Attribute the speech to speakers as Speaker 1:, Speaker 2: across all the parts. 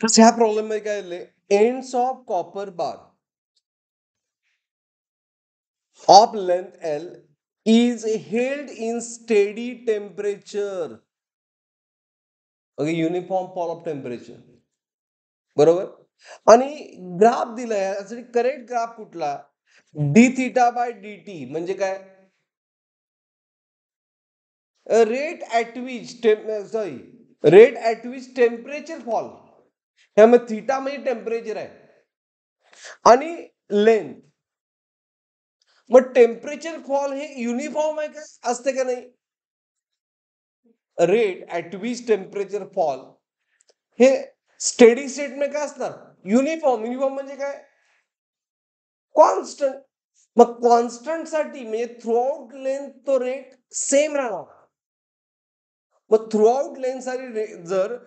Speaker 1: तर ह्या प्रॉब्लेम मध्ये काय झालंय, ends of copper bar of length L is held in steady temperature. Okay, uniform fall of temperature. बरोबर. आणि ग्राफ दिलाय यासाठी करेक्ट ग्राफ कुठला, D theta by D T म्हणजे काय, rate at which rate at which temperature fall, त्यामध्ये theta म्हणजे temperature आहे आणि लेंथ. मग टेम्परेचर फॉल हे युनिफॉर्म आहे का, असते का नाही. Rate at which temperature fall हे स्टेडी स्टेट मध्ये काय असणार, युनिफॉर्म. युनिफॉर्म म्हणजे काय, कॉन्स्टंट. मग कॉन्स्टंट साठी म्हणजे थ्रू आउट लेंथ तो रेट सेम राहणार. मग थ्रू आउट लेंथ साठी जर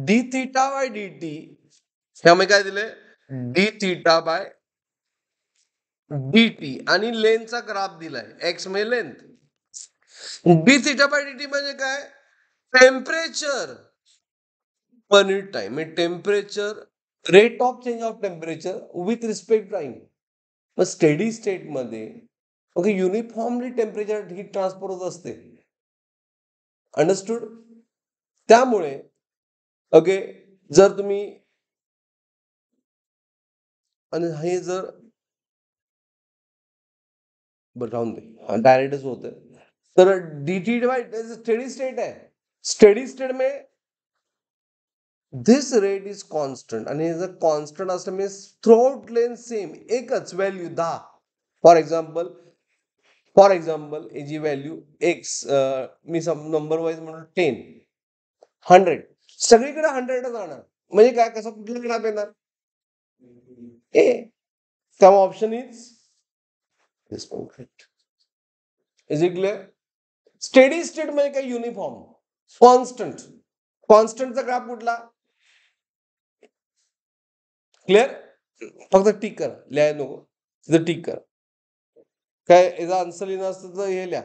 Speaker 1: D theta by D T, ह्यामध्ये काय दिले, D theta by D T आणि लेंथचा ग्राफ दिलाय, एक्स म्हणजे length. D theta by D T म्हणजे काय, temperature per unit time, temperature rate of change of temperature with respect time. मग steady state मध्ये okay uniformly temperature heat transfer होत असते. Understood. त्यामुळे ओके जर तुम्ही आणि हे जर राहून दे डायरेक्टच होत, तर डीटी बाय स्टेडी स्टेट आहे. स्टेडी स्टेट में दिस रेट इज कॉन्स्टंट आणि जर कॉन्स्टंट असलं म्हणजे थ्रू आउट लेंथ सेम एकच व्हॅल्यू 10. फॉर एक्झाम्पल याची व्हॅल्यू एक्स, मी नंबर वाईज म्हणून 10 100 सगळीकडे 100 जाणार. म्हणजे काय, कसं कुठला ग्राफ येणार, ए. त्यामुळे option is is it clear. Steady state मध्ये काय, युनिफॉर्म कॉन्स्टंट. कॉन्स्टंटचा ग्राफ कुठला, क्लिअर. फक्त टिक करा, लिहाय नको, तिथं टिक करा. काय याचा आन्सर लिहिणं असतं तर हे लिहा,